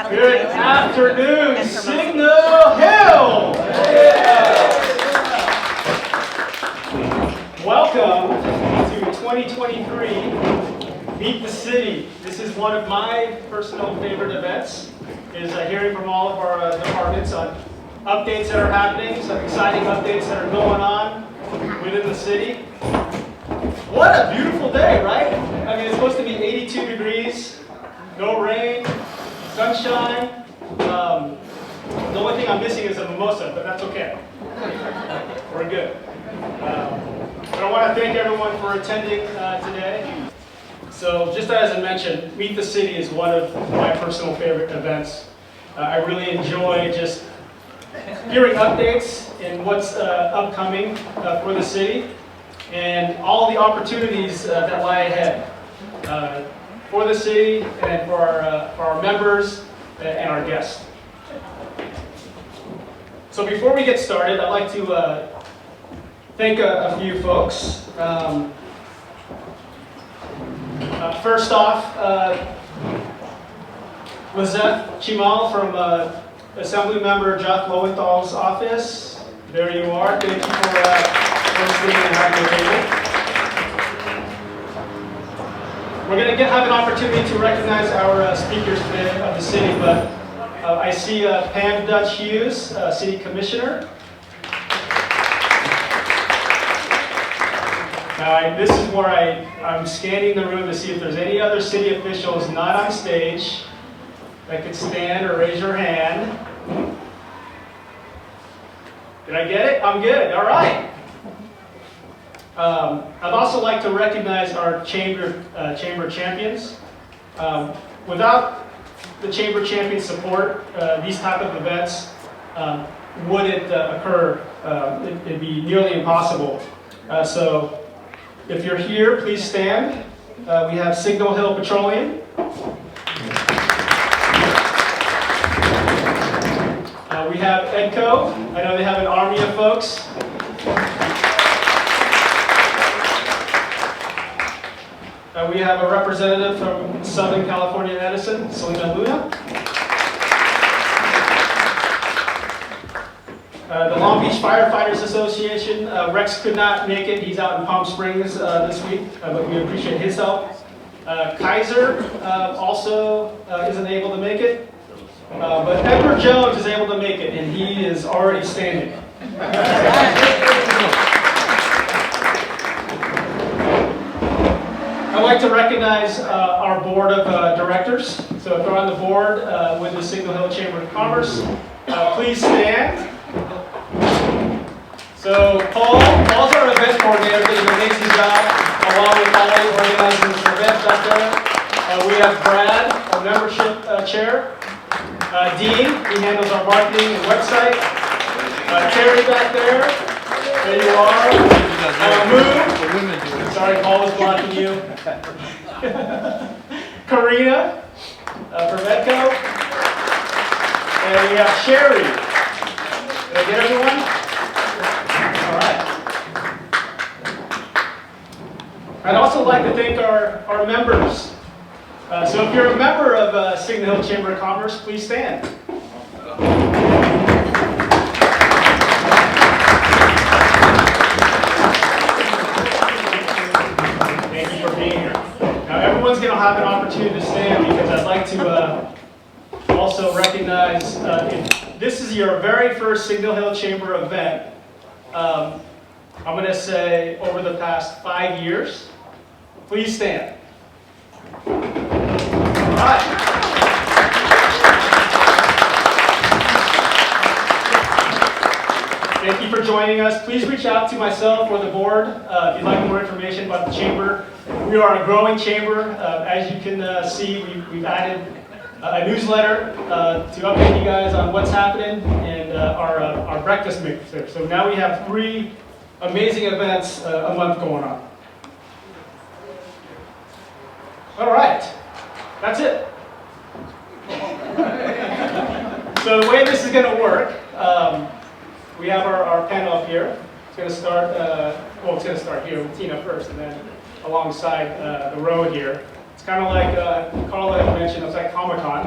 Catalina Good Island. afternoon, And Signal Hill! Welcome to 2023 Meet the City. This is one of my personal favorite events, is hearing from all of our departments on updates that are happening, some exciting updates that are going on within the city. What a beautiful day, right? I mean, it's supposed to be 82 degrees, no rain, sunshine. The only thing I'm missing is a mimosa, but that's okay. We're good. But I want to thank everyone for attending today. So just as I mentioned, Meet the City is one of my personal favorite events. I really enjoy just hearing updates and what's upcoming for the city and all the opportunities that lie ahead for the city and for our members and our guests. So before we get started, I'd like to thank a few folks. First off, Lizette Chimal from Assemblymember Jeff Lowenthal's office. There you are. Thank you for hosting and having the table. We're going to have an opportunity to recognize our speakers today of the city, but I see Pam Dutch Hughes, City Commissioner. Now, this is where I'm scanning the room to see if there's any other city officials not on stage that could stand or raise your hand. Did I get it? I'm good. All right. I'd also like to recognize our chamber champions. Without the chamber champion support, these type of events wouldn't occur. It'd be nearly impossible. So if you're here, please stand. We have Signal Hill Petroleum. We have EDCO. I know they have an army of folks. We have a representative from Southern California Edison, Selena Luna. The Long Beach Firefighters Association, Rex could not make it. He's out in Palm Springs this week, but we appreciate his help. Kaiser also isn't able to make it. But Edward Jones is able to make it, and he is already standing. I'd like to recognize our board of directors. So if they're on the board with the Signal Hill Chamber of Commerce, please stand. So Paul's our event coordinator, doing an amazing job, along with Colleen organizing this event back there. We have Brad, our membership chair. Dean, he handles our marketing and website. Terry back there. There you are. Moon. Sorry, Paul was blocking you. Karina from EDCO. And we have Sharon. Did I get everyone? All right. I'd also like to thank our members. So if you're a member of Signal Hill Chamber of Commerce, please stand. Thank you for being here. Now everyone's going to have an opportunity to stand because I'd like to also recognize if this is your very first Signal Hill Chamber event. I'm going to say over the past 5 years, please stand. All right. Thank you for joining us. Please reach out to myself or the board if you'd like more information about the chamber. We are a growing chamber. As you can see, we've added a newsletter to update you guys on what's happening and our breakfast mixer. So now we have 3 amazing events a month going on. All right. That's it. So the way this is going to work, we have our panel up here. It's going to start, it's going to start here with Tina first, and then alongside the road here. It's kind of like Carlo had mentioned, it's like Comic-Con.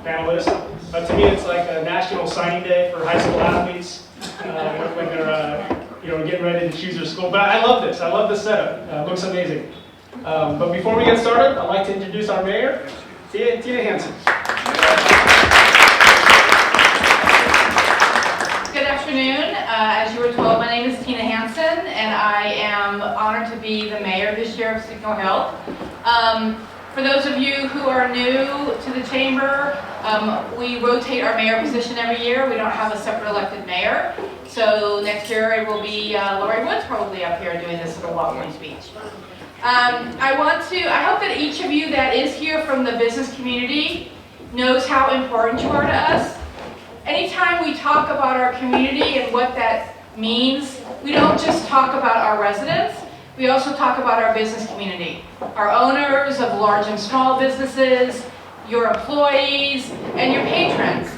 panelists. But to me, it's like a national signing day for high school athletes when they're getting ready to choose their school. But I love this. I love this setup. It looks amazing. But before we get started, I'd like to introduce our mayor, Tina Hansen. Good afternoon. As you were told, my name is Tina Hansen, and I am honored to be the mayor this year of Signal Hill. For those of you who are new to the chamber, we rotate our mayor position every year. We don't have a separate elected mayor. So next year it will be Lori Woods probably up here doing this little welcoming speech. I hope that each of you that is here from the business community knows how important you are to us. Anytime we talk about our community and what that means, we don't just talk about our residents, we also talk about our business community. Our owners of large and small businesses, your employees, and your patrons.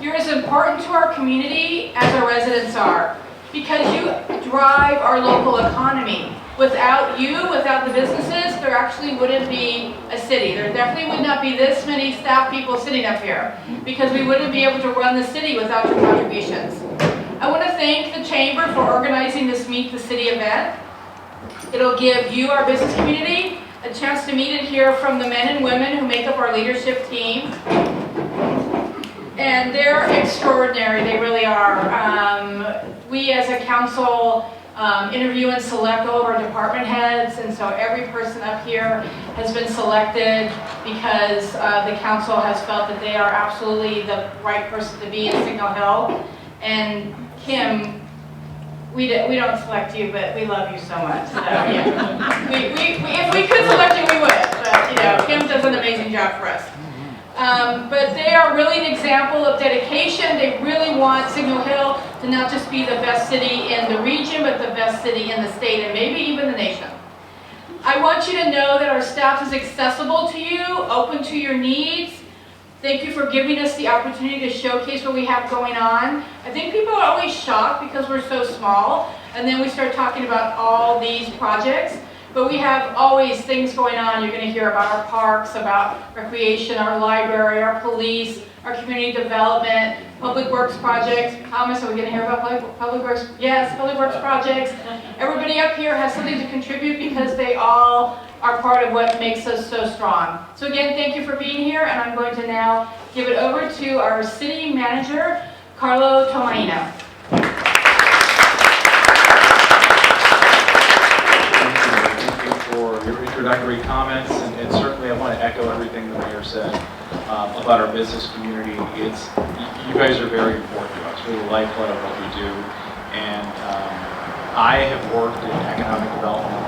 You're as important to our community as our residents are, because you drive our local economy. Without you, without the businesses, there actually wouldn't be a city. There definitely would not be this many staff people sitting up here, because we wouldn't be able to run the city without your contributions. I want to thank the Chamber for organizing this Meet the City event. It'll give you, our business community, a chance to meet and hear from the men and women who make up our leadership team. And they're extraordinary, they really are. We as a council interview and select all of our department heads, and so every person up here has been selected because the council has felt that they are absolutely the right person to be in Signal Hill. And Kim, we don't select you, but we love you so much. So, yeah. If we could select you, we would. But Kim does an amazing job for us. But they are really an example of dedication. They really want Signal Hill to not just be the best city in the region, but the best city in the state and maybe even the nation. I want you to know that our staff is accessible to you, open to your needs. Thank you for giving us the opportunity to showcase what we have going on. I think people are always shocked because we're so small, and then we start talking about all these projects. But we have always things going on. You're going to hear about our parks, about recreation, our library, our police, our community development, public works projects. Thomas, are we going to hear about public works? Yes, public works projects. Everybody up here has something to contribute because they all are part of what makes us so strong. So again, thank you for being here, and I'm going to now give it over to our city manager, Carlo Tomaino. For your introductory comments, and certainly I want to echo everything the mayor said about our business community. You guys are very important to us. We're the lifeblood of what we do, and I have worked in economic development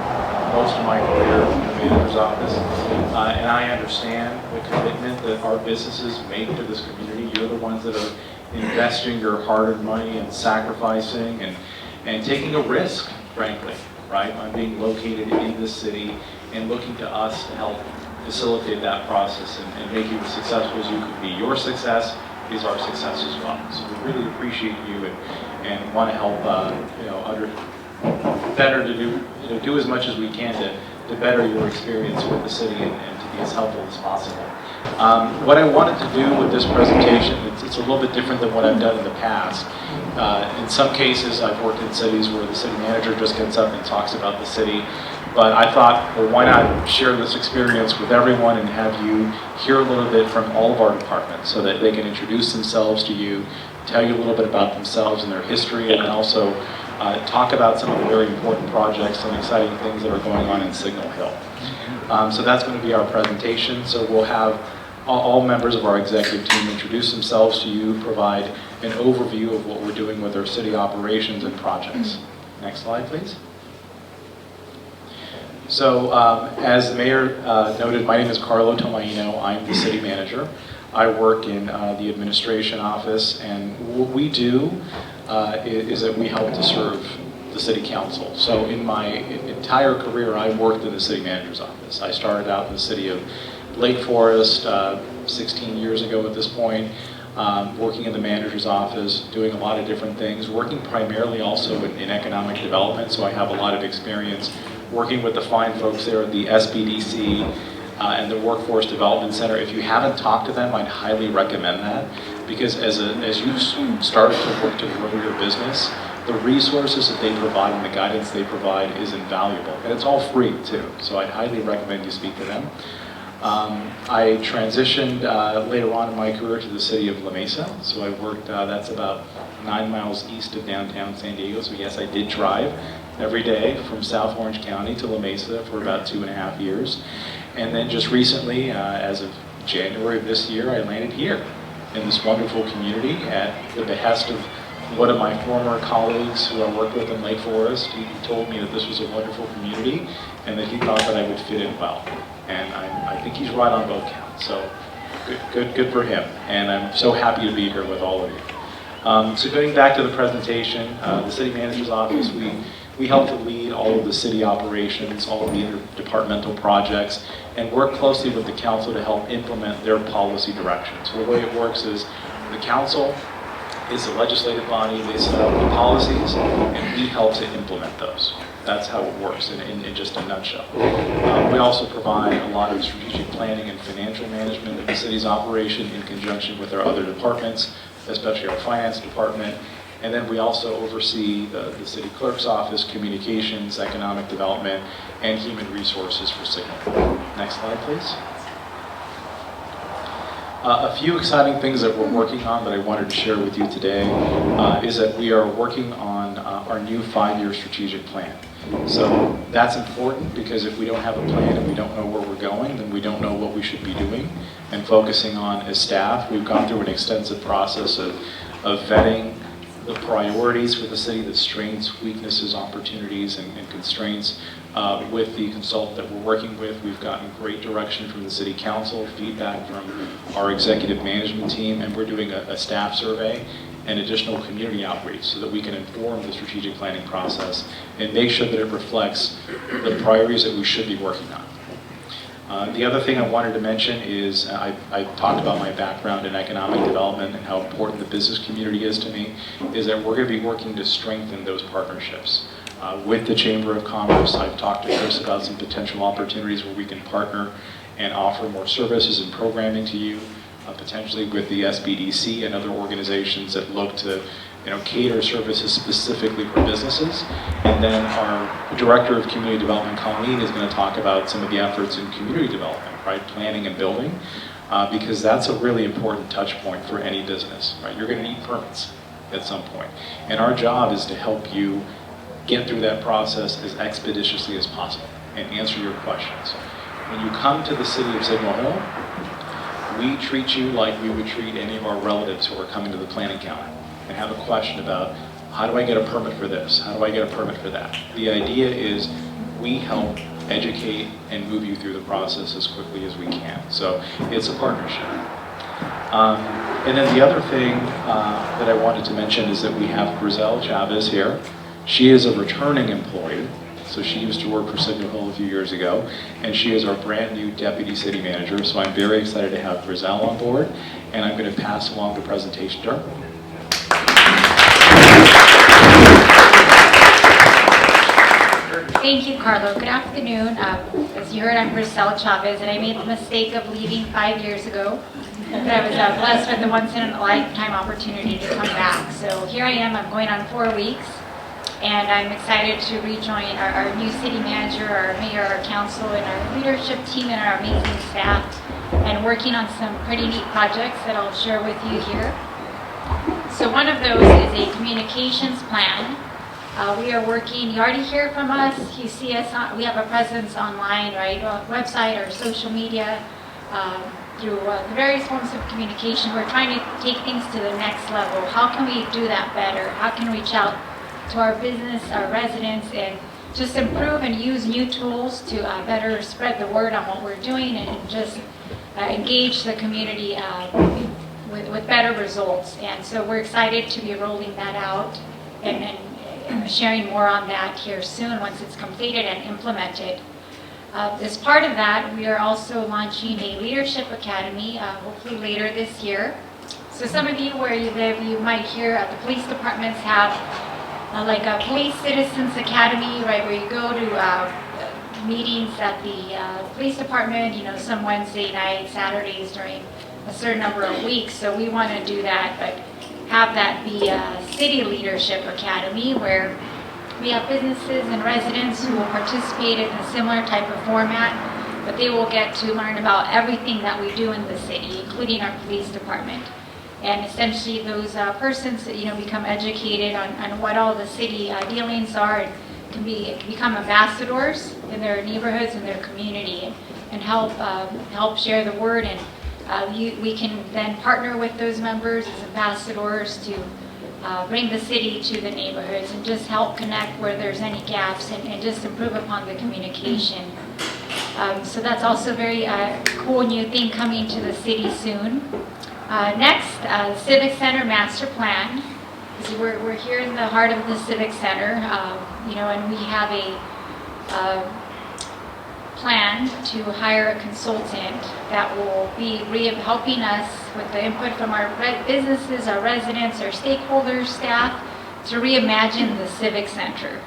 most of my career in the manager's office, and I understand the commitment that our businesses make to this community. You're the ones that are investing your hard-earned money and sacrificing and taking a risk, frankly, right, on being located in this city and looking to us to help facilitate that process and make you as successful as you can be. Your success is our success as well. So we really appreciate you and want to help better to do as much as we can to better your experience with the city and to be as helpful as possible. What I wanted to do with this presentation, it's a little bit different than what I've done in the past. In some cases, I've worked in cities where the city manager just gets up and talks about the city. But I thought, well, why not share this experience with everyone and have you hear a little bit from all of our departments so that they can introduce themselves to you, tell you a little bit about themselves and their history, and then also talk about some of the very important projects and exciting things that are going on in Signal Hill. So that's going to be our presentation. So we'll have all members of our executive team introduce themselves to you, provide an overview of what we're doing with our city operations and projects. Next slide, please. So as the mayor noted, my name is Carlo Tomaino. I'm the city manager. I work in the administration office, and what we do is that we help to serve the city council. So in my entire career, I've worked in the city manager's office. I started out in the city of Lake Forest 16 years ago at this point, working in the manager's office, doing a lot of different things, working primarily also in economic development, so I have a lot of experience working with the fine folks there at the SBDC, and the Workforce Development Center. If you haven't talked to them, I'd highly recommend that, because as you start to work to grow your business, the resources that they provide and the guidance they provide is invaluable. And it's all free too, so I'd highly recommend you speak to them. I transitioned later on in my career to the city of La Mesa, so I worked, that's about 9 miles east of downtown San Diego, so yes, I did drive every day from South Orange County to La Mesa for about 2.5 years. And then just recently, as of January of this year, I landed here in this wonderful community at the behest of one of my former colleagues who I worked with in Lake Forest. He told me that this was a wonderful community and that he thought that I would fit in well. And I think he's right on both counts, so good for him. And I'm so happy to be here with all of you. So going back to the presentation, the city manager's office, we help to lead all of the city operations, all of the interdepartmental projects, and work closely with the council to help implement their policy directions. So the way it works is the council is the legislative body, they set out the policies, and we help to implement those. That's how it works in just a nutshell. We also provide a lot of strategic planning and financial management of the city's operation in conjunction with our other departments, especially our finance department. And then we also oversee the city clerk's office, communications, economic development, and human resources for Signal. Next slide, please. A few exciting things that we're working on that I wanted to share with you today is that we are working on our new 5-year strategic plan. So that's important, because if we don't have a plan and we don't know where we're going, then we don't know what we should be doing and focusing on as staff. We've gone through an extensive process of vetting the priorities for the city, the strengths, weaknesses, opportunities, and constraints with the consultant that we're working with. We've gotten great direction from the city council, feedback from our executive management team, and we're doing a staff survey and additional community outreach so that we can inform the strategic planning process and make sure that it reflects the priorities that we should be working on. The other thing I wanted to mention is I talked about my background in economic development and how important the business community is to me, is that we're going to be working to strengthen those partnerships. With the Chamber of Commerce, I've talked to Chris about some potential opportunities where we can partner and offer more services and programming to you, potentially with the SBDC and other organizations that look to cater services specifically for businesses. And then our Director of Community Development, Colleen, is going to talk about some of the efforts in community development, right? Planning and building, because that's a really important touch point for any business, right? You're going to need permits at some point. And our job is to help you get through that process as expeditiously as possible and answer your questions. When you come to the city of Signal Hill, we treat you like we would treat any of our relatives who are coming to the planning counter and have a question about, how do I get a permit for this? How do I get a permit for that? The idea is we help educate and move you through the process as quickly as we can. So it's a partnership. And then the other thing that I wanted to mention is that we have Grissel Chavez here. She is a returning employee. So she used to work for Signal Hill a few years ago, and she is our brand new Deputy City Manager. So I'm very excited to have Grissel on board, and I'm going to pass along the presentation to her. Thank you, Carlo. Good afternoon. As you heard, I'm Grissel Chavez, and I made the mistake of leaving 5 years ago. But I was blessed with the once-in-a-lifetime opportunity to come back. So here I am. I'm going on 4 weeks. And I'm excited to rejoin our new city manager, our mayor, our council, and our leadership team, and our amazing staff, and working on some pretty neat projects that I'll share with you here. So one of those is a communications plan. We are working, you already hear from us, you see us, we have a presence online, right, website or social media, through the various forms of communication. We're trying to take things to the next level. How can we do that better? How can we reach out to our business, our residents, and just improve and use new tools to better spread the word on what we're doing and just engage the community with better results. And so we're excited to be rolling that out and sharing more on that here soon once it's completed and implemented. As part of that, we are also launching a leadership academy, hopefully later this year. So some of you where you live, you might hear the police departments have like a police citizens academy, right, where you go to meetings at the police department, some Wednesday nights, Saturdays during a certain number of weeks. So we want to do that, but have that be a city leadership academy where we have businesses and residents who will participate in a similar type of format, but they will get to learn about everything that we do in the city, including our police department. And essentially those persons become educated on what all the city dealings are and can become ambassadors in their neighborhoods and their community and help share the word. And we can then partner with those members as ambassadors to bring the city to the neighborhoods and just help connect where there's any gaps and just improve upon the communication. So that's also a very cool new thing coming to the city soon. Next, the Civic Center Master Plan. So we're here in the heart of the Civic Center, and we have a plan to hire a consultant that will be helping us with the input from our businesses, our residents, our stakeholders, staff, to reimagine the Civic Center,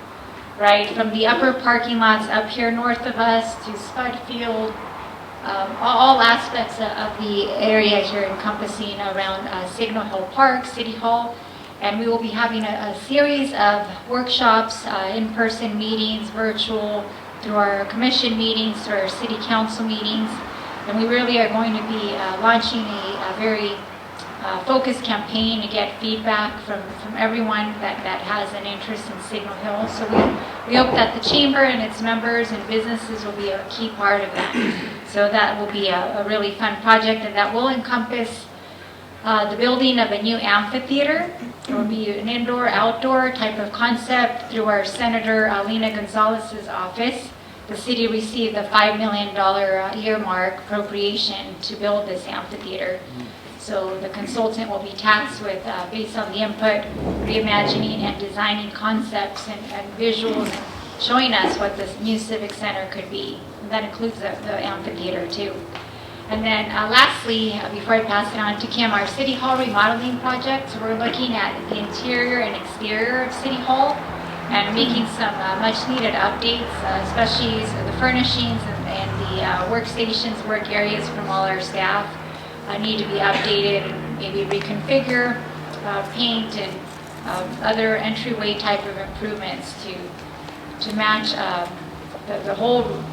right? From the upper parking lots up here north of us to Spud Field, all aspects of the area here encompassing around Signal Hill Park, City Hall. And we will be having a series of workshops, in-person meetings, virtual, through our commission meetings, through our city council meetings. And we really are going to be launching a very focused campaign to get feedback from everyone that has an interest in Signal Hill. So we hope that the chamber and its members and businesses will be a key part of that. So that will be a really fun project, and that will encompass the building of a new amphitheater. It will be an indoor-outdoor type of concept through our Senator Lena Gonzalez's office. The city received a $5 million earmark appropriation to build this amphitheater. So the consultant will be tasked with, based on the input, reimagining and designing concepts and visuals and showing us what this new civic center could be. And that includes the amphitheater too. And then lastly, before I pass it on to Kim, our City Hall remodeling project. So we're looking at the interior and exterior of City Hall and making some much needed updates, especially the furnishings and the workstations, work areas from all our staff need to be updated and maybe reconfigure, paint and other entryway type of improvements to match the whole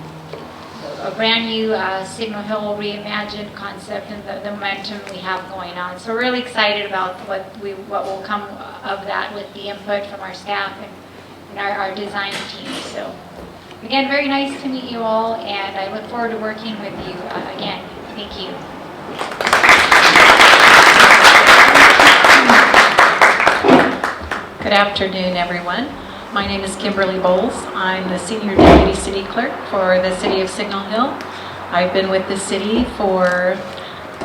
a brand new Signal Hill reimagined concept and the momentum we have going on. So we're really excited about what will come of that with the input from our staff and our design team. So again, very nice to meet you all, and I look forward to working with you again. Thank you. Good afternoon, everyone. My name is Kimberly Boles. I'm the Senior Deputy City Clerk for the City of Signal Hill. I've been with the city for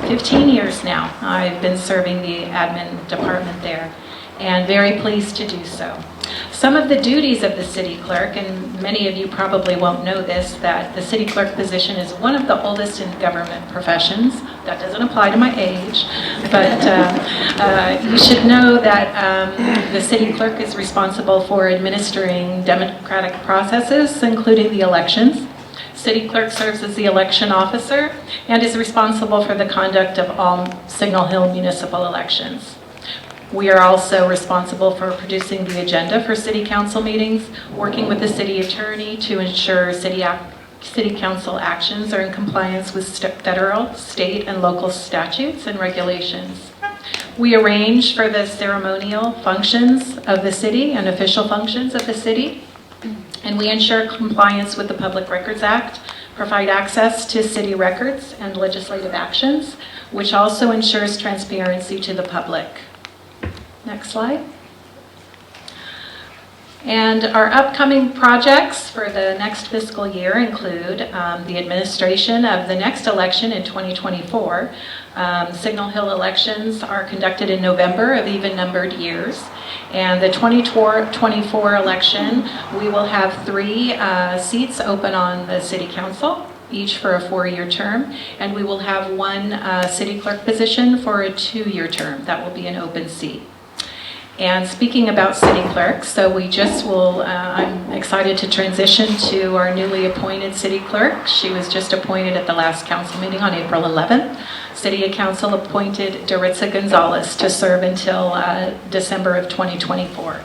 15 years now. I've been serving the admin department there, and very pleased to do so. Some of the duties of the city clerk, and many of you probably won't know this, that the city clerk position is one of the oldest in government professions. That doesn't apply to my age, but you should know that the city clerk is responsible for administering democratic processes, including the elections. City clerk serves as the election officer and is responsible for the conduct of all Signal Hill municipal elections. We are also responsible for producing the agenda for city council meetings, working with the city attorney to ensure city council actions are in compliance with federal, state, and local statutes and regulations. We arrange for the ceremonial functions of the city and official functions of the city, and we ensure compliance with the Public Records Act, provide access to city records and legislative actions, which also ensures transparency to the public. Next slide. And our upcoming projects for the next fiscal year include the administration of the next election in 2024. Signal Hill elections are conducted in November of even-numbered years. And the 2024 election, we will have 3 seats open on the City Council, each for a 4-year term. And we will have 1 city clerk position for a 2-year term. That will be an open seat. And speaking about city clerk, so we just will, I'm excited to transition to our newly appointed city clerk. She was just appointed at the last council meeting on April 11th. City Council appointed Doritza Gonzalez to serve until December of 2024.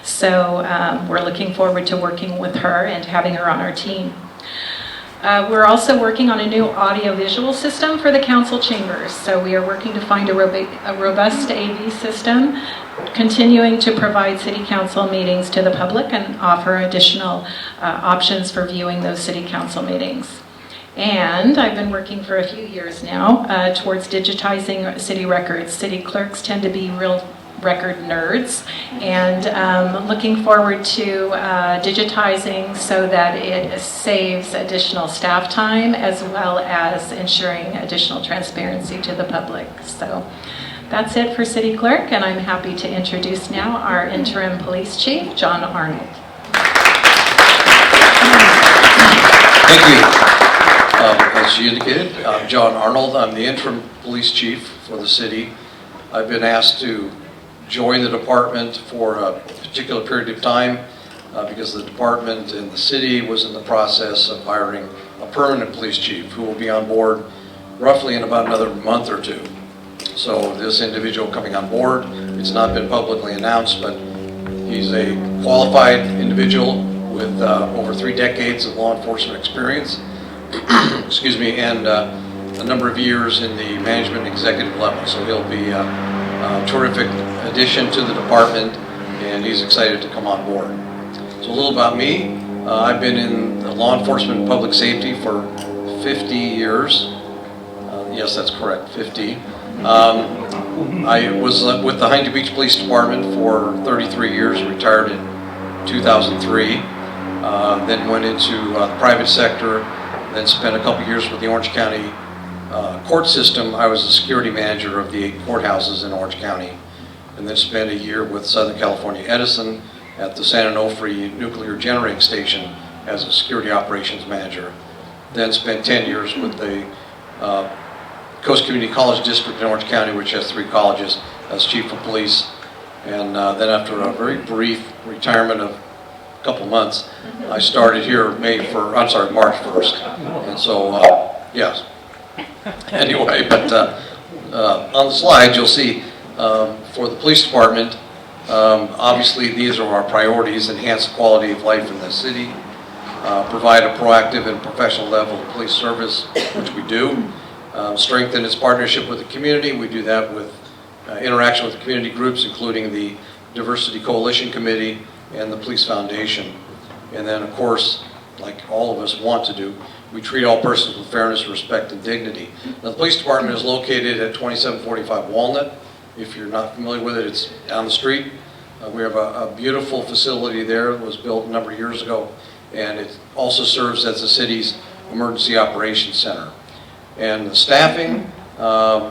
So we're looking forward to working with her and having her on our team. We're also working on a new audio-visual system for the council chambers. So we are working to find a robust AV system, continuing to provide city council meetings to the public and offer additional options for viewing those city council meetings. And I've been working for a few years now towards digitizing city records. City clerks tend to be real record nerds, and looking forward to digitizing so that it saves additional staff time as well as ensuring additional transparency to the public. So that's it for city clerk, and I'm happy to introduce now our interim police chief, John Arnold. Thank you. As she indicated, I'm John Arnold. I'm the interim police chief for the city. I've been asked to join the department for a particular period of time because the department and the city was in the process of hiring a permanent police chief who will be on board roughly in about another month or two. So this individual coming on board, it's not been publicly announced, but he's a qualified individual with over 3 decades of law enforcement experience, excuse me, and a number of years in the management executive level. So he'll be a terrific addition to the department, and he's excited to come on board. So a little about me. I've been in law enforcement and public safety for 50 years. Yes, that's correct, 50. I was with the Huntington Beach Police Department for 33 years, retired in 2003, then went into the private sector, then spent a couple years with the Orange County court system. I was the security manager of the 8 courthouses in Orange County, and then spent a year with Southern California Edison at the San Onofre Nuclear Generating Station as a security operations manager. Then spent 10 years with the Coast Community College District in Orange County, which has 3 colleges, as chief of police. And then after a very brief retirement of a couple months, I started here March 1st. And so, yes. Anyway, but on the slides you'll see for the police department, obviously these are our priorities: enhance the quality of life in the city, provide a proactive and professional level of police service, which we do, strengthen its partnership with the community. We do that with interaction with the community groups, including the Diversity Coalition Committee and the Police Foundation. And then, of course, like all of us want to do, we treat all persons with fairness, respect, and dignity. Now, the police department is located at 2745 Walnut. If you're not familiar with it, it's down the street. We have a beautiful facility there. It was built a number of years ago, and it also serves as the city's emergency operations center. And the staffing,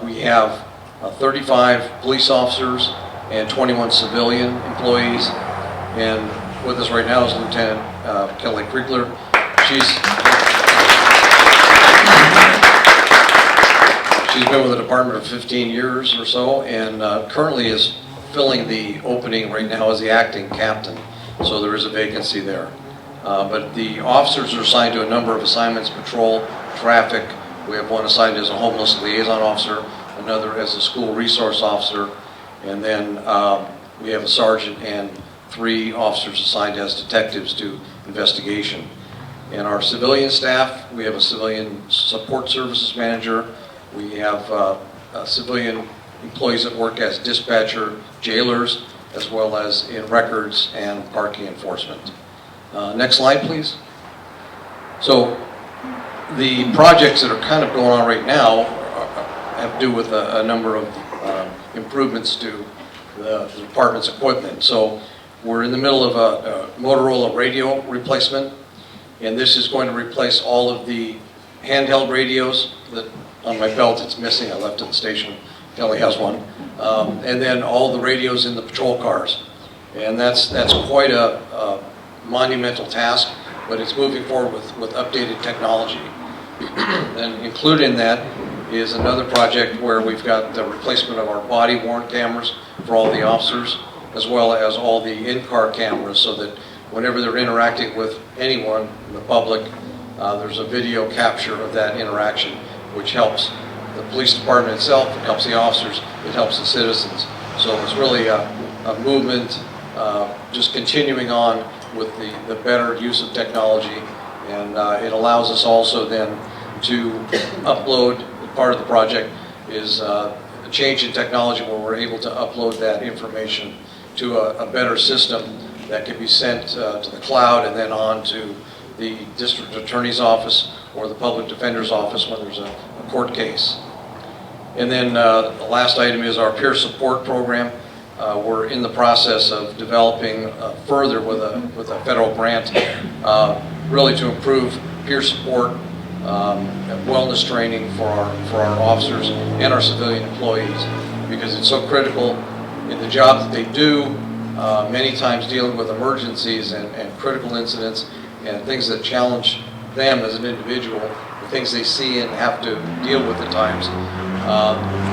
we have 35 police officers and 21 civilian employees. And with us right now is Lieutenant Bekele Kriegler. She's been with the department for 15 years or so, and currently is filling the opening right now as the acting captain. So there is a vacancy there. But the officers are assigned to a number of assignments: patrol, traffic. We have one assigned as a homeless liaison officer, another as a school resource officer, and then we have a sergeant and 3 officers assigned as detectives to investigation. And our civilian staff, we have a civilian support services manager. We have civilian employees that work as dispatcher, jailers, as well as in records and parking enforcement. Next slide, please. So the projects that are kind of going on right now have to do with a number of improvements to the department's equipment. So we're in the middle of a Motorola radio replacement, and this is going to replace all of the handheld radios that on my belt it's missing. I left it at the station. Kelly has one. And then all the radios in the patrol cars. And that's quite a monumental task, but it's moving forward with updated technology. And included in that is another project where we've got the replacement of our body-worn cameras for all the officers. as well as all the in-car cameras, so that whenever they're interacting with anyone in the public, there's a video capture of that interaction, which helps the police department itself, it helps the officers, it helps the citizens. So it's really a movement just continuing on with the better use of technology, and it allows us also then to upload. Part of the project is a change in technology where we're able to upload that information to a better system that can be sent to the cloud and then on to the district attorney's office or the public defender's office when there's a court case. And then the last item is our peer support program. We're in the process of developing further with a federal grant, really to improve peer support, wellness training for our officers and our civilian employees, because it's so critical in the job that they do, many times dealing with emergencies and critical incidents and things that challenge them as an individual, the things they see and have to deal with at times.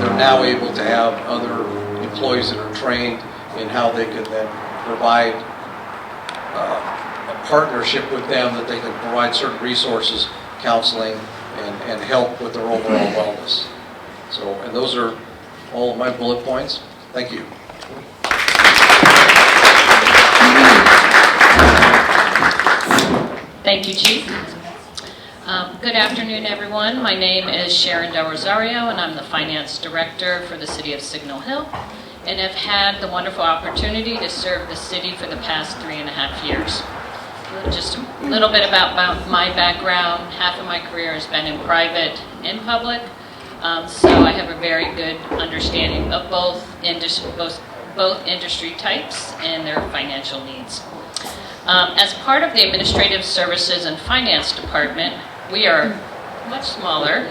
They're now able to have other employees that are trained in how they can then provide a partnership with them, that they can provide certain resources, counseling, and help with their overall wellness. So, and those are all of my bullet points. Thank you. Thank you, Chief. Good afternoon, everyone. My name is Sharon Rosario, and I'm the Finance Director for the City of Signal Hill, and have had the wonderful opportunity to serve the city for the past 3.5 years. Just a little bit about my background. Half of my career has been in private and public, so I have a very good understanding of both industry types and their financial needs. As part of the Administrative Services and Finance Department, we are much smaller,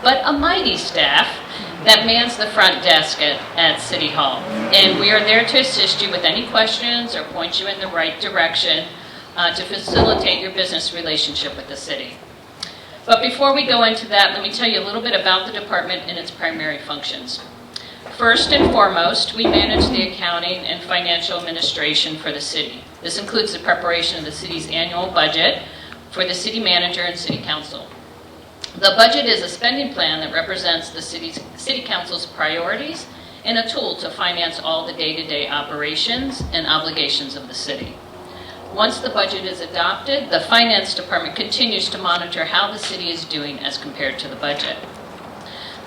but a mighty staff that mans the front desk at City Hall. And we are there to assist you with any questions or point you in the right direction to facilitate your business relationship with the city. But before we go into that, let me tell you a little bit about the department and its primary functions. First and foremost, we manage the accounting and financial administration for the city. This includes the preparation of the city's annual budget for the city manager and city council. The budget is a spending plan that represents the city council's priorities and a tool to finance all the day-to-day operations and obligations of the city. Once the budget is adopted, the finance department continues to monitor how the city is doing as compared to the budget.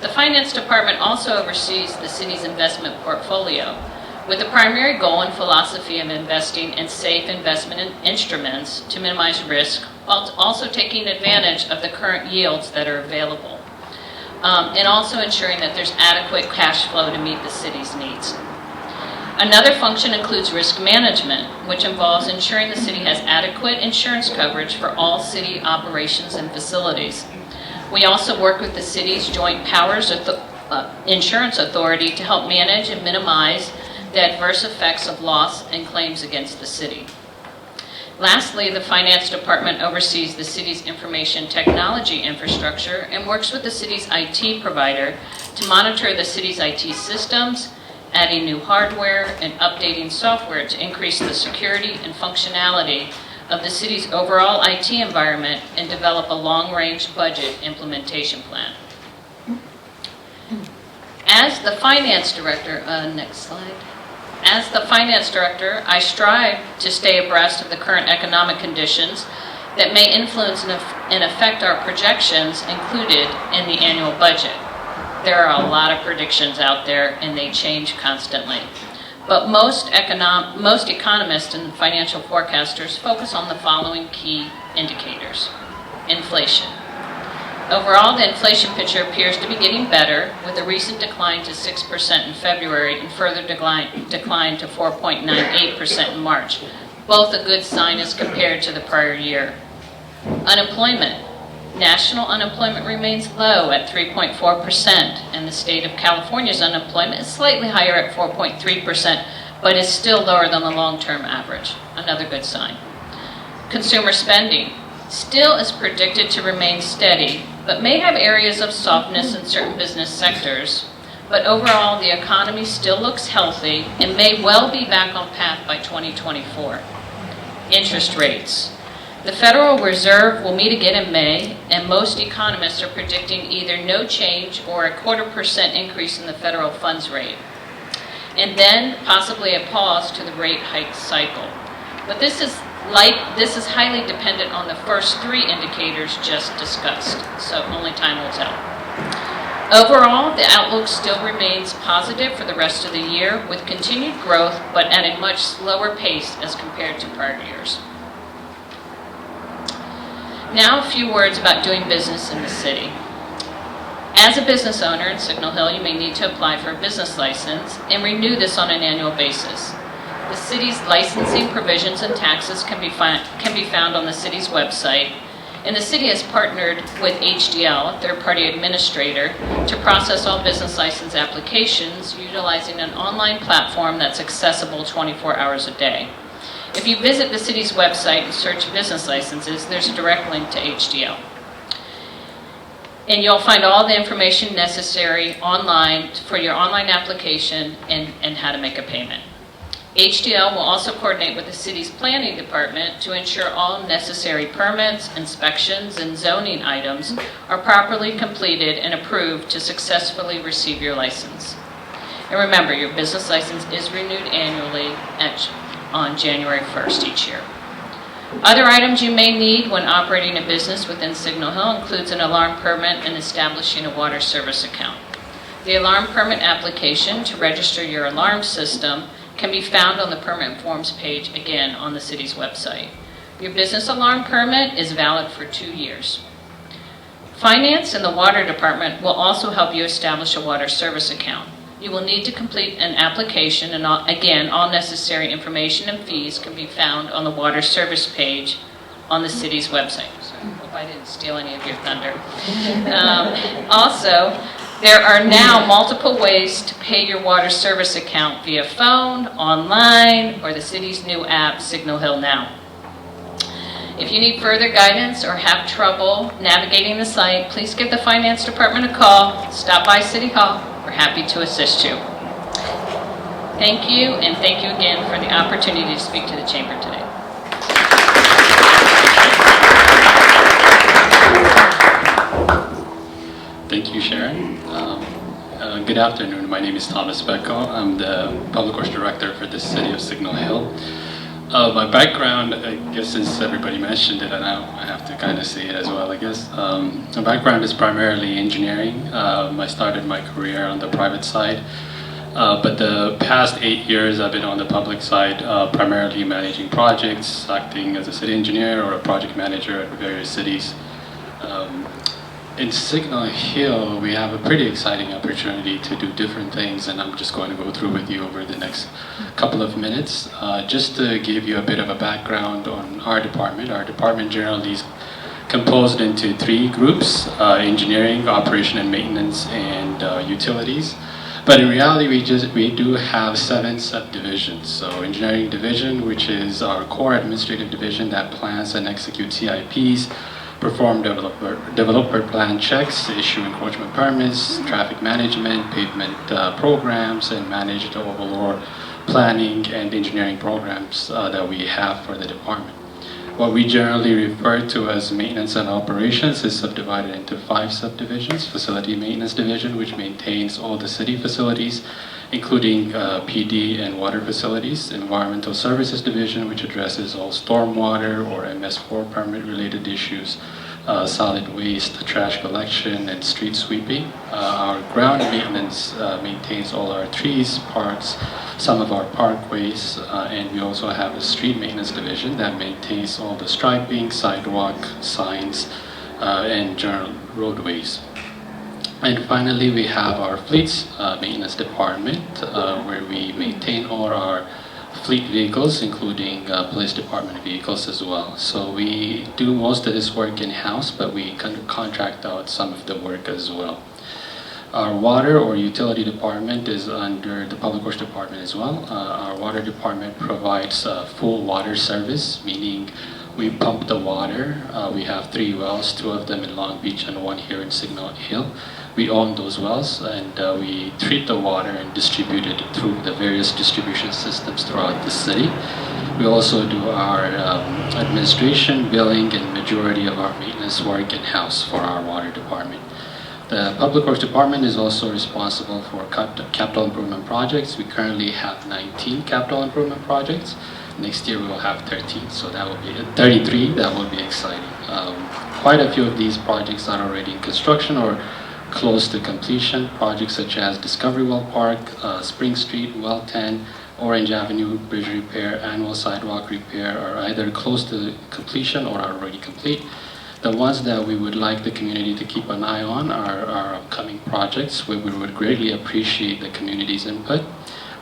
The finance department also oversees the city's investment portfolio, with the primary goal and philosophy of investing in safe investment instruments to minimize risk, while also taking advantage of the current yields that are available, and also ensuring that there's adequate cash flow to meet the city's needs. Another function includes risk management, which involves ensuring the city has adequate insurance coverage for all city operations and facilities. We also work with the city's Joint Powers Insurance Authority to help manage and minimize the adverse effects of loss and claims against the city. Lastly, the finance department oversees the city's information technology infrastructure and works with the city's IT provider to monitor the city's IT systems, adding new hardware and updating software to increase the security and functionality of the city's overall IT environment and develop a long-range budget implementation plan. As the finance director, next slide. As the finance director, I strive to stay abreast of the current economic conditions that may influence and affect our projections included in the annual budget. There are a lot of predictions out there and they change constantly. But most economists and financial forecasters focus on the following key indicators. Inflation. Overall, the inflation picture appears to be getting better, with a recent decline to 6% in February and further decline to 4.98% in March, both a good sign as compared to the prior year. Unemployment. National unemployment remains low at 3.4%, and the state of California's unemployment is slightly higher at 4.3%, but is still lower than the long-term average. Another good sign. Consumer spending still is predicted to remain steady, but may have areas of softness in certain business sectors, but overall the economy still looks healthy and may well be back on path by 2024. Interest rates. The Federal Reserve will meet again in May, and most economists are predicting either no change or a 0.25% increase in the federal funds rate, and then possibly a pause to the rate hike cycle. But this is highly dependent on the first three indicators just discussed, so only time will tell. Overall, the outlook still remains positive for the rest of the year, with continued growth, but at a much slower pace as compared to prior years. Now a few words about doing business in the city. As a business owner in Signal Hill, you may need to apply for a business license and renew this on an annual basis. The city's licensing provisions and taxes can be found on the city's website, and the city has partnered with HDL, a third-party administrator, to process all business license applications utilizing an online platform that's accessible 24 hours a day. If you visit the city's website and search business licenses, there's a direct link to HDL. And you'll find all the information necessary online for your online application and how to make a payment. HDL will also coordinate with the city's planning department to ensure all necessary permits, inspections, and zoning items are properly completed and approved to successfully receive your license. And remember, your business license is renewed annually on January 1st each year. Other items you may need when operating a business within Signal Hill includes an alarm permit and establishing a water service account. The alarm permit application to register your alarm system can be found on the permit forms page, again, on the city's website. Your business alarm permit is valid for 2 years. Finance and the water department will also help you establish a water service account. You will need to complete an application, and again, all necessary information and fees can be found on the water service page on the city's website. So I hope I didn't steal any of your thunder. Also, there are now multiple ways to pay your water service account via phone, online, or the city's new app, Signal Hill Now. If you need further guidance or have trouble navigating the site, please give the finance department a call, stop by City Hall. We're happy to assist you. Thank you, and thank you again for the opportunity to speak to the Chamber today. Thank you, Sharon. Good afternoon. My name is Thomas Bekele. I'm the Public Works Director for the City of Signal Hill. My background, I guess since everybody mentioned it, and I have to kind of say it as well, I guess. My background is primarily engineering. I started my career on the private side, but the past 8 years I've been on the public side, primarily managing projects, acting as a city engineer or a project manager at various cities. In Signal Hill, we have a pretty exciting opportunity to do different things, and I'm just going to go through with you over the next couple of minutes. Just to give you a bit of a background on our department. Our department generally is composed into 3 groups: engineering, operation and maintenance, and utilities. But in reality, we do have 7 subdivisions. So engineering division, which is our core administrative division that plans and executes CIPs, perform developer plan checks, issue encroachment permits, traffic management, pavement programs, and manage the overall planning and engineering programs that we have for the department. What we generally refer to as maintenance and operations is subdivided into 5 subdivisions. Facility maintenance division, which maintains all the city facilities, including PD and water facilities. Environmental services division, which addresses all stormwater or MS4 permit related issues, solid waste, trash collection, and street sweeping. Our ground maintenance maintains all our trees, parks, some of our parkways, and we also have a street maintenance division that maintains all the striping, sidewalk, signs, and general roadways. And finally, we have our fleets maintenance department, where we maintain all our fleet vehicles, including police department vehicles as well. So we do most of this work in-house, but we contract out some of the work as well. Our water or utility department is under the Public Works Department as well. Our water department provides full water service, meaning we pump the water. We have 3 wells, 2 of them in Long Beach and 1 here in Signal Hill. We own those wells, and we treat the water and distribute it through the various distribution systems throughout the city. We also do our administration, billing, and majority of our maintenance work in-house for our water department. The Public Works Department is also responsible for capital improvement projects. We currently have 19 capital improvement projects. Next year we will have 13, so that will be 33. That will be exciting. Quite a few of these projects are already in construction or close to completion. Projects such as Discovery Well Park, Spring Street, Well 10, Orange Avenue Bridge Repair, Annual Sidewalk Repair are either close to completion or are already complete. The ones that we would like the community to keep an eye on are our upcoming projects, where we would greatly appreciate the community's input.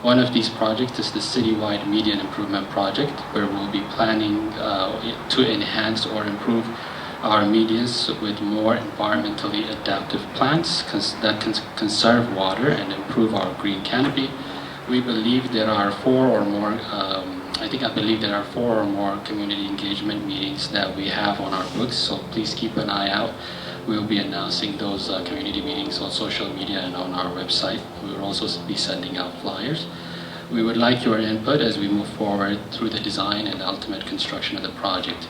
One of these projects is the citywide median improvement project, where we'll be planning to enhance or improve our medians with more environmentally adaptive plants that can conserve water and improve our green canopy. We believe there are four or more community engagement meetings that we have on our books, so please keep an eye out. We'll be announcing those community meetings on social media and on our website. We will also be sending out flyers. We would like your input as we move forward through the design and ultimate construction of the project.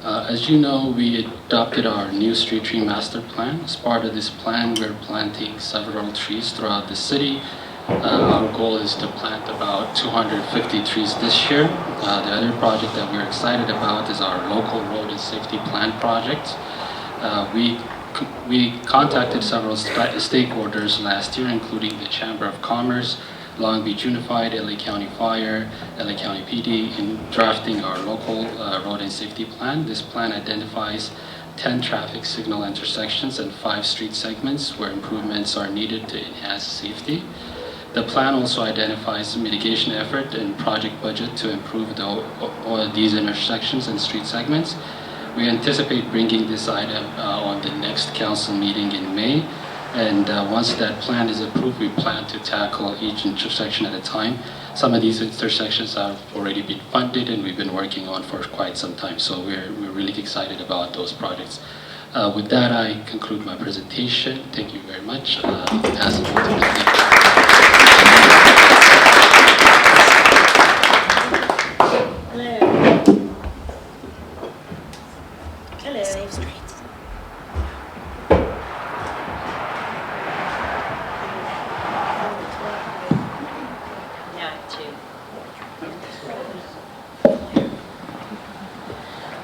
As you know, we adopted our new street tree master plan. As part of this plan, we're planting several trees throughout the city. Our goal is to plant about 250 trees this year. The other project that we're excited about is our local road and safety plan project. We contacted several stakeholders last year, including the Chamber of Commerce, Long Beach Unified, LA County Fire, LA County PD, in drafting our local road and safety plan. This plan identifies 10 traffic signal intersections and 5 street segments where improvements are needed to enhance safety. The plan also identifies mitigation effort and project budget to improve these intersections and street segments. We anticipate bringing this item on the next council meeting in May. And once that plan is approved, we plan to tackle each intersection at a time. Some of these intersections have already been funded and we've been working on for quite some time. So we're really excited about those projects. With that, I conclude my presentation. Thank you very much. Pass it on to Bekele.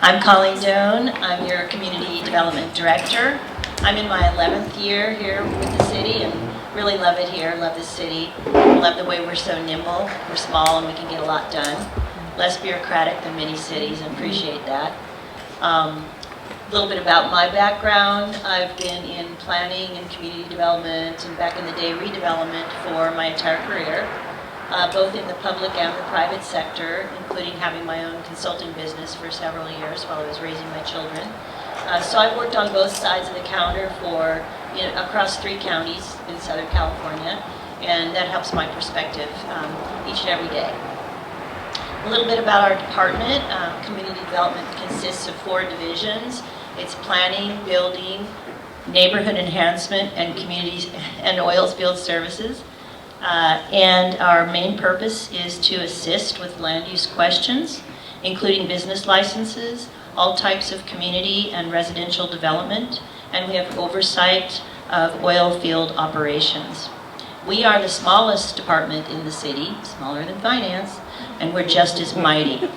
I'm Colleen Doan. I'm your Community Development Director. I'm in my 11th year here with the city and really love it here, love the city. Love the way we're so nimble, we're small and we can get a lot done. Less bureaucratic than many cities, I appreciate that. A little bit about my background. I've been in planning and community development and back in the day redevelopment for my entire career. Both in the public and the private sector, including having my own consulting business for several years while I was raising my children. So I've worked on both sides of the counter for across 3 counties in Southern California, and that helps my perspective each and every day. A little bit about our department. Community development consists of 4 divisions. It's planning, building, neighborhood enhancement, and communities and oil field services. And our main purpose is to assist with land use questions, including business licenses, all types of community and residential development, and we have oversight of oil field operations. We are the smallest department in the city, smaller than finance, and we're just as mighty.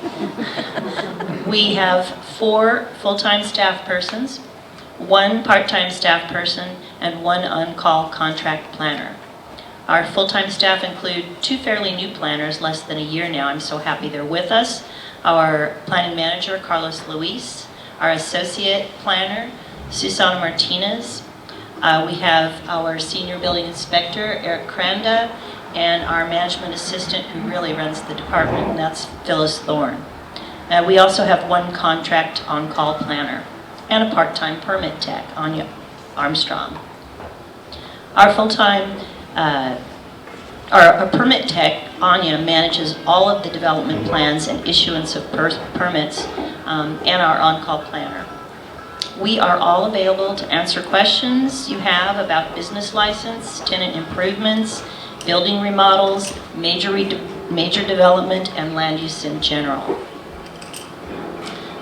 We have 4 full-time staff persons, 1 part-time staff person, and 1 on-call contract planner. Our full-time staff include 2 fairly new planners, less than a year now. I'm so happy they're with us. Our planning manager, Carlo, our associate planner, Susana Martinez. We have our senior building inspector, Eric Cranda, and our management assistant who really runs the department, and that's Phyllis Thorne. We also have 1 contract on-call planner and a part-time permit tech, Anya Armstrong. Our full-time our permit tech, Anya, manages all of the development plans and issuance of permits, and our on-call planner. We are all available to answer questions you have about business license, tenant improvements, building remodels, major development, and land use in general.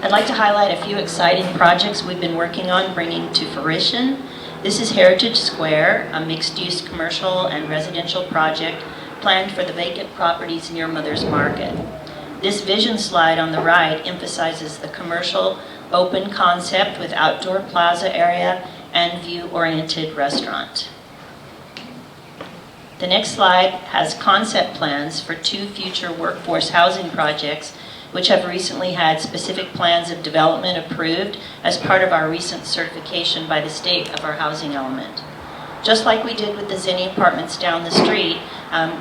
I'd like to highlight a few exciting projects we've been working on bringing to fruition. This is Heritage Square, a mixed-use commercial and residential project planned for the vacant properties near Mother's Market. This vision slide on the right emphasizes the commercial open concept with outdoor plaza area and view-oriented restaurant. The next slide has concept plans for 2 future workforce housing projects which have recently had specific plans of development approved as part of our recent certification by the state of our housing element. Just like we did with the Zinni apartments down the street,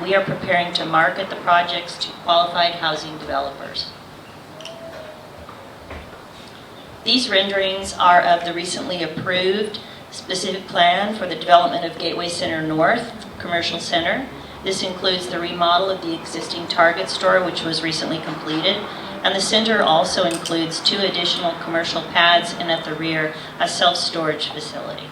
we are preparing to market the projects to qualified housing developers. These renderings are of the recently approved specific plan for the development of Gateway Center North Commercial Center. This includes the remodel of the existing Target store, which was recently completed, and the center also includes 2 additional commercial pads and at the rear, a self-storage facility.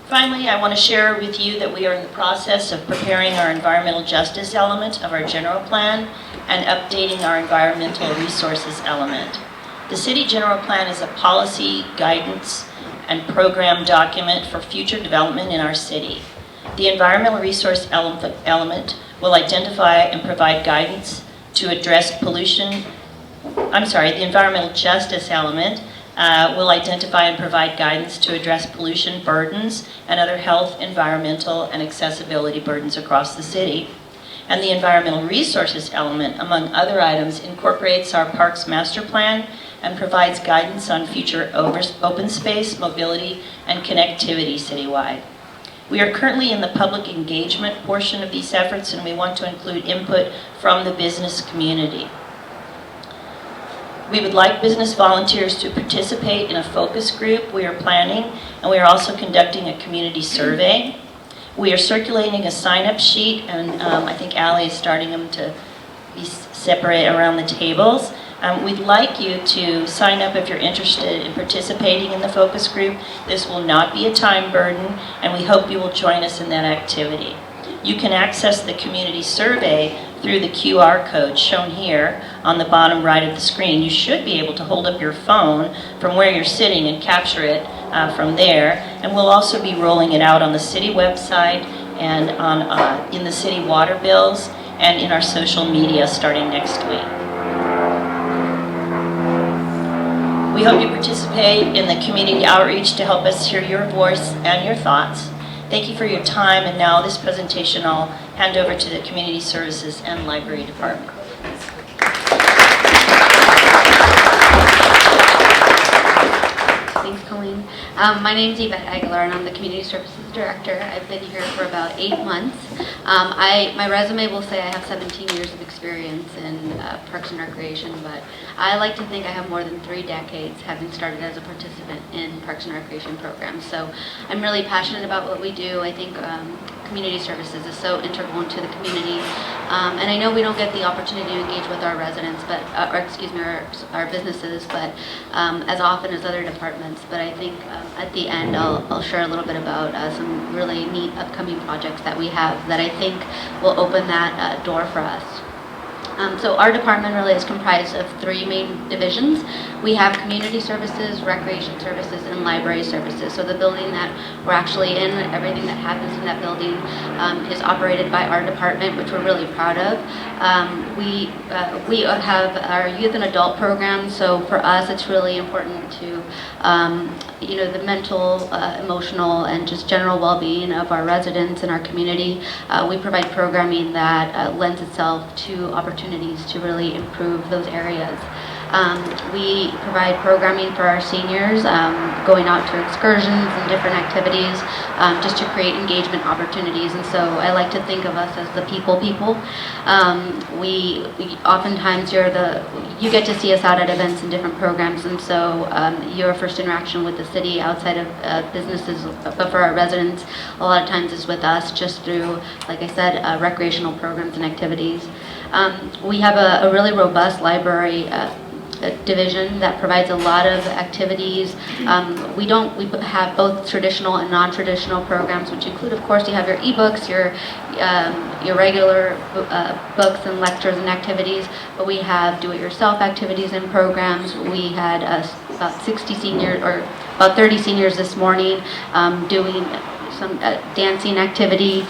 Finally, I want to share with you that we are in the process of preparing our environmental justice element of our general plan and updating our environmental resources element. The city general plan is a policy, guidance, and program document for future development in our city. The environmental resource element will identify and provide guidance to address pollution. The environmental justice element will identify and provide guidance to address pollution burdens and other health, environmental, and accessibility burdens across the city. And the environmental resources element, among other items, incorporates our parks master plan and provides guidance on future open space, mobility, and connectivity citywide. We are currently in the public engagement portion of these efforts, and we want to include input from the business community. We would like business volunteers to participate in a focus group we are planning, and we are also conducting a community survey. We are circulating a sign-up sheet, and I think Allie is starting them to be separate around the tables. We'd like you to sign up if you're interested in participating in the focus group. This will not be a time burden, and we hope you will join us in that activity. You can access the community survey through the QR code shown here on the bottom right of the screen. You should be able to hold up your phone from where you're sitting and capture it from there. And we'll also be rolling it out on the city website and on in the city water bills and in our social media starting next week. We hope you participate in the community outreach to help us hear your voice and your thoughts. Thank you for your time, and now this presentation I'll hand over to the Community Services and Library Department. Thanks, Colleen. My name is Yvette Aguilar, and I'm the Community Services Director. I've been here for about 8 months. My resume will say I have 17 years of experience in Parks and Recreation, but I like to think I have more than 3 decades, having started as a participant in Parks and Recreation programs. So I'm really passionate about what we do. I think community services is so integral into the community. And I know we don't get the opportunity to engage with our residents, but our businesses, but as often as other departments. But I think at the end, I'll share a little bit about some really neat upcoming projects that we have that I think will open that door for us. So our department really is comprised of 3 main divisions. We have community services, recreation services, and library services. So the building that we're actually in, everything that happens in that building is operated by our department, which we're really proud of. We have our youth and adult program, so for us it's really important to the mental, emotional, and just general well-being of our residents and our community. We provide programming that lends itself to opportunities to really improve those areas. We provide programming for our seniors, going out to excursions and different activities, just to create engagement opportunities. And so I like to think of us as the people. We oftentimes you get to see us out at events and different programs, and so your first interaction with the city outside of businesses, but for our residents, a lot of times is with us just through, like I said, recreational programs and activities. We have a really robust library division that provides a lot of activities. We have both traditional and non-traditional programs, which include, of course, you have your ebooks, your regular books and lectures and activities, but we have do-it-yourself activities and programs. We had about 60 seniors, or about 30 seniors this morning doing some dancing activity.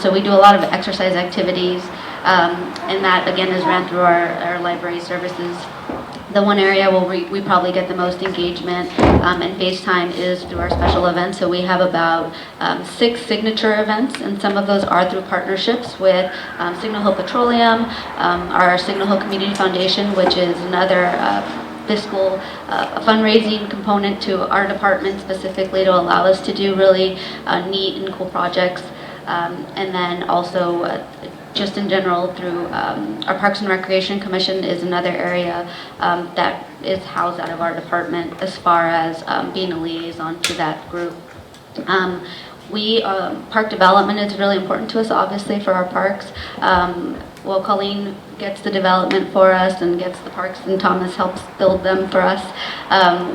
So we do a lot of exercise activities, and that again is ran through our library services. The one area where we probably get the most engagement and face time is through our special events. So we have about 6 signature events, and some of those are through partnerships with Signal Hill Petroleum, our Signal Hill Community Foundation, which is another fiscal fundraising component to our department specifically to allow us to do really neat and cool projects. And then also just in general through our Parks and Recreation Commission is another area that is housed out of our department as far as being a liaison to that group. Park development is really important to us, obviously, for our parks. Well, Colleen gets the development for us and gets the parks, and Thomas helps build them for us.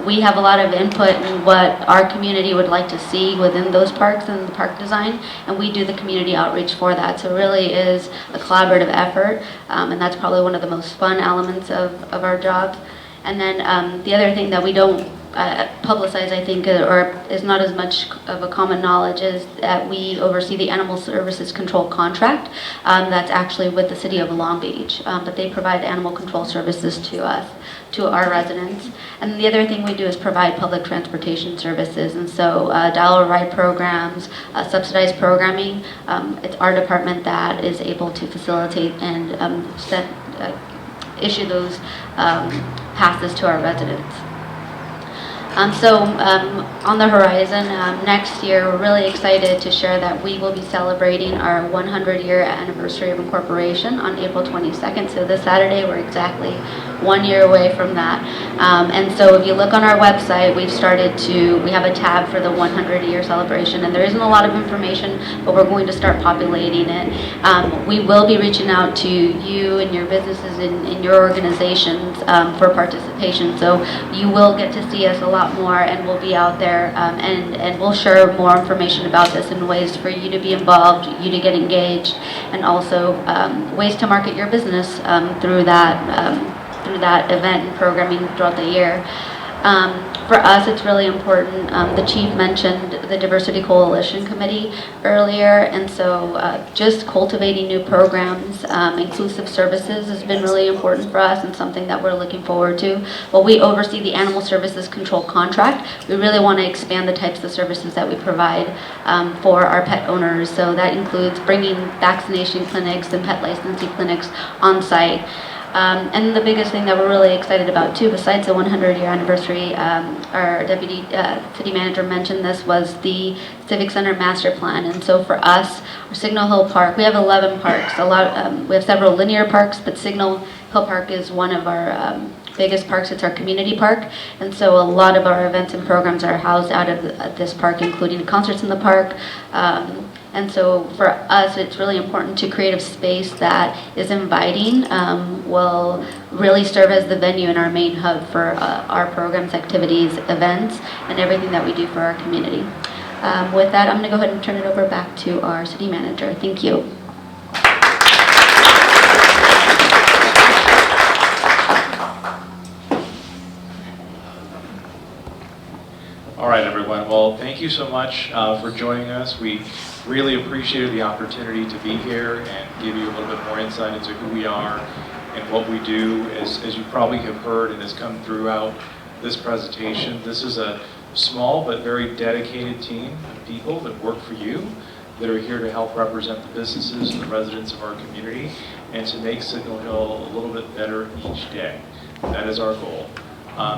We have a lot of input in what our community would like to see within those parks and the park design, and we do the community outreach for that. So it really is a collaborative effort, and that's probably one of the most fun elements of our jobs. And then the other thing that we don't publicize, I think, or is not as much of a common knowledge, is that we oversee the Animal Services Control contract that's actually with the city of Long Beach, but they provide animal control services to us, to our residents. And the other thing we do is provide public transportation services, and so dollar-ride programs, subsidized programming. It's our department that is able to facilitate and issue those passes to our residents. On the horizon, next year, we're really excited to share that we will be celebrating our 100-year anniversary of incorporation on April 22nd. So this Saturday, we're exactly 1 year away from that. And so if you look on our website, we have a tab for the 100-year celebration, and there isn't a lot of information, but we're going to start populating it. We will be reaching out to you and your businesses and your organizations for participation. So you will get to see us a lot more, and we'll be out there and we'll share more information about this and ways for you to be involved, you to get engaged, and also ways to market your business through that event and programming throughout the year. For us, it's really important. The chief mentioned the Diversity Coalition Committee earlier, and so just cultivating new programs, inclusive services has been really important for us and something that we're looking forward to. While we oversee the Animal Services Control contract, we really want to expand the types of services that we provide for our pet owners. So that includes bringing vaccination clinics and pet licensing clinics on site. And the biggest thing that we're really excited about too, besides the 100-year anniversary, our deputy city manager mentioned this, was the Civic Center master plan. And so for us, our Signal Hill Park, we have 11 parks. We have several linear parks, but Signal Hill Park is one of our biggest parks. It's our community park, and so a lot of our events and programs are housed out of this park, including concerts in the park. And so for us, it's really important to create a space that is inviting, will really serve as the venue and our main hub for our programs, activities, events, and everything that we do for our community. With that, I'm going to go ahead and turn it over back to our city manager. Thank you. All right, everyone. Well, thank you so much for joining us. We really appreciated the opportunity to be here and give you a little bit more insight into who we are and what we do. As you probably have heard and has come throughout this presentation, this is a small but very dedicated team of people that work for you, that are here to help represent the businesses and the residents of our community and to make Signal Hill a little bit better each day. That is our goal.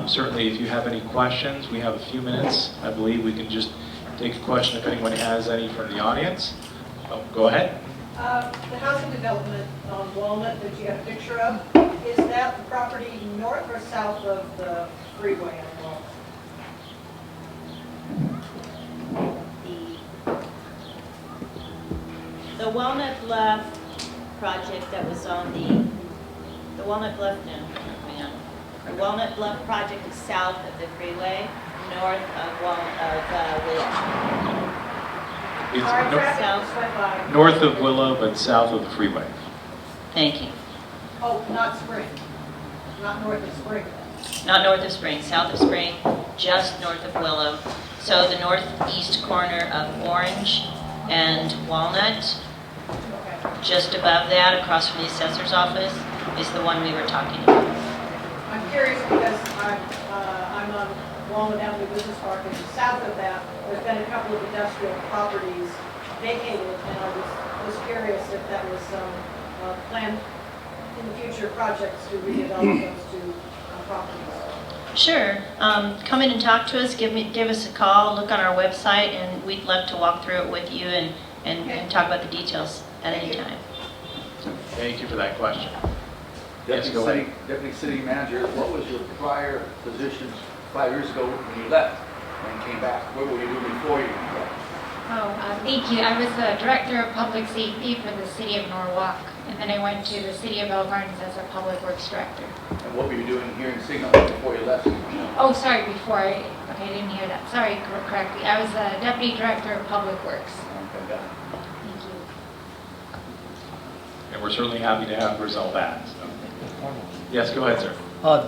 Certainly, if you have any questions, we have a few minutes. I believe we can just take a question if anyone has any from the audience. Oh, go ahead. The housing development on Walnut that you got a picture of, is that the property north or south of the freeway on Walnut? The Walnut Bluff project that was on the Walnut Bluff, no, man. The Walnut Bluff project is south of the freeway, north of Willow. It's South. north of Willow, but south of the freeway. Thank you. Oh, not Spring, not north of Spring. Not north of Spring, south of Spring, just north of Willow. So the northeast corner of Orange and Walnut, just above that, across from the assessor's office, is the one we were talking about. I'm curious because I'm on Walnut Avenue Business Park, and south of that, there's been a couple of industrial properties vacated, and I was curious if that was some plan in the future projects to redevelop those two properties. Sure. Come in and talk to us, give us a call, look on our website, and we'd love to walk through it with you and talk about the details at any time. Thank you for that question. Yes, go ahead. Deputy City Manager, what was your prior position 5 years ago when you left and came back? What were you doing before you left? Thank you. I was the Director of Public Safety for the City of Norwalk, and then I went to the City of Bell Gardens as a Public Works Director. And what were you doing here in Signal before you left? Oh, sorry, okay, I didn't hear that. Sorry, correctly. I was the Deputy Director of Public Works. Okay, got it. Thank you. And we're certainly happy to have Grissel back. So. Yes, go ahead, sir.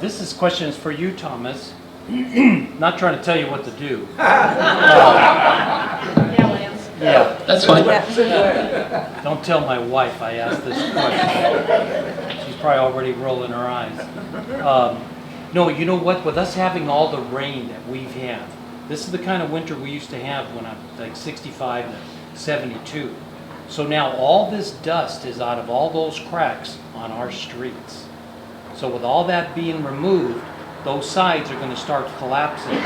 This question is for you, Thomas. Not trying to tell you what to do. Yeah. That's fine. Don't tell my wife I asked this question. She's probably already rolling her eyes. No, you know what? With us having all the rain that we've had, this is the kind of winter we used to have when I'm like 65 to 72. So now all this dust is out of all those cracks on our streets. So with all that being removed, those sides are going to start collapsing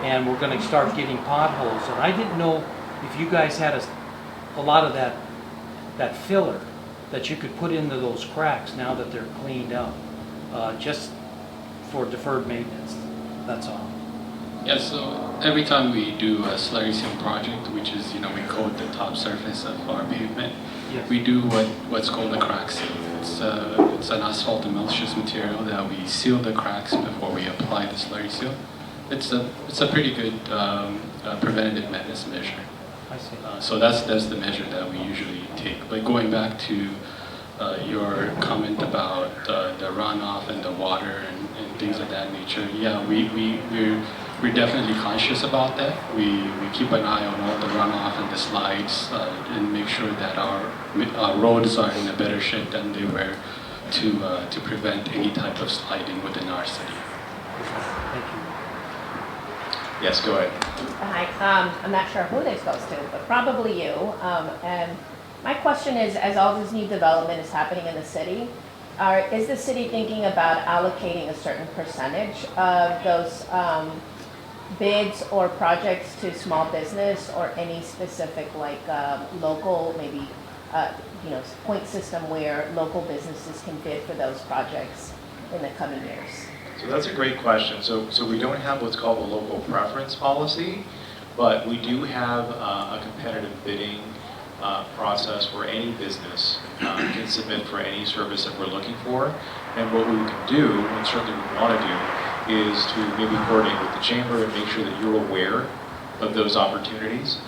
and we're going to start getting potholes. And I didn't know if you guys had a lot of that filler that you could put into those cracks now that they're cleaned up, just for deferred maintenance. That's all. Yeah, so every time we do a slurry seal project, which is, we coat the top surface of our pavement, Yes. we do what's called a crack seal. It's an asphalt emulsious material that we seal the cracks before we apply the slurry seal. It's a pretty good preventative maintenance measure. I see. So that's the measure that we usually take. But going back to your comment about the runoff and the water and things of that nature, yeah, we're definitely conscious about that. We keep an eye on all the runoff and the slides and make sure that our roads are in a better shape than they were to prevent any type of sliding within our city. Thank you. Yes, go ahead. Hi, I'm not sure who this goes to, but probably you. And my question is, as all this new development is happening in the city, is the city thinking about allocating a certain percentage of those bids or projects to small business or any specific local, maybe point system where local businesses can bid for those projects in the coming years? So that's a great question. So we don't have what's called a local preference policy, but we do have a competitive bidding process where any business can submit for any service that we're looking for. And what we can do, and certainly we want to do, is to maybe coordinate with the chamber and make sure that you're aware of those opportunities,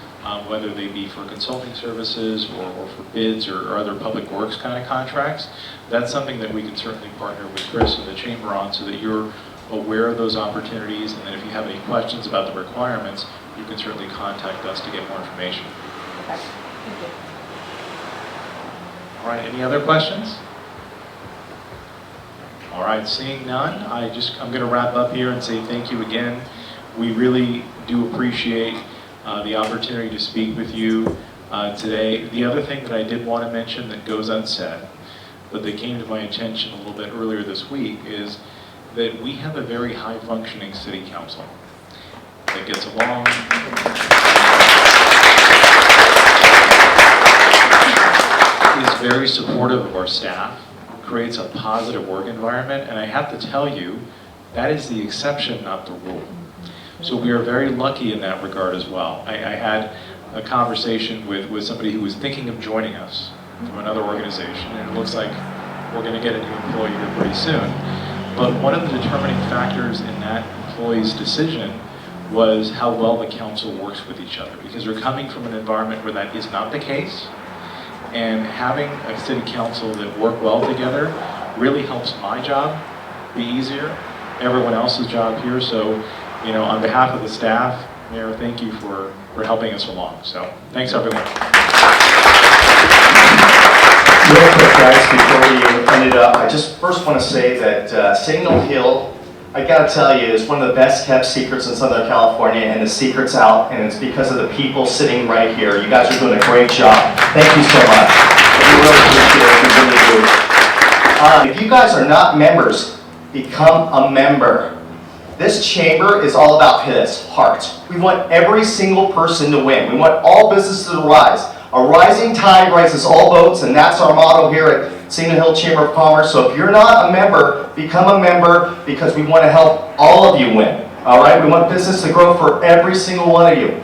whether they be for consulting services or for bids or other public works kind of contracts. That's something that we can certainly partner with Chris and the chamber on so that you're aware of those opportunities, and then if you have any questions about the requirements, you can certainly contact us to get more information. Okay, thank you. All right, any other questions? All right, seeing none, I'm going to wrap up here and say thank you again. We really do appreciate the opportunity to speak with you today. The other thing that I did want to mention that goes unsaid, but that came to my attention a little bit earlier this week, is that we have a very high-functioning city council that gets along. Is very supportive of our staff, creates a positive work environment, and I have to tell you, that is the exception, not the rule. So we are very lucky in that regard as well. I had a conversation with somebody who was thinking of joining us from another organization, and it looks like we're going to get a new employee here pretty soon. But one of the determining factors in that employee's decision was how well the council works with each other, because we're coming from an environment where that is not the case. And having a city council that work well together really helps my job be easier, everyone else's job here. So, you know, on behalf of the staff, Mayor, thank you for helping us along. So, thanks everyone. Real quick, guys, before we end it up, I just first want to say that Signal Hill, I gotta tell you, is one of the best kept secrets in Southern California, and the secret's out, and it's because of the people sitting right here. You guys are doing a great job. Thank you so much. We really appreciate it. We really do. If you guys are not members, become a member. This chamber is all about this, heart. We want every single person to win. We want all businesses to rise. A rising tide rises all boats, and that's our motto here at Signal Hill Chamber of Commerce. So if you're not a member, become a member, because we want to help all of you win. All right? We want business to grow for every single one of you.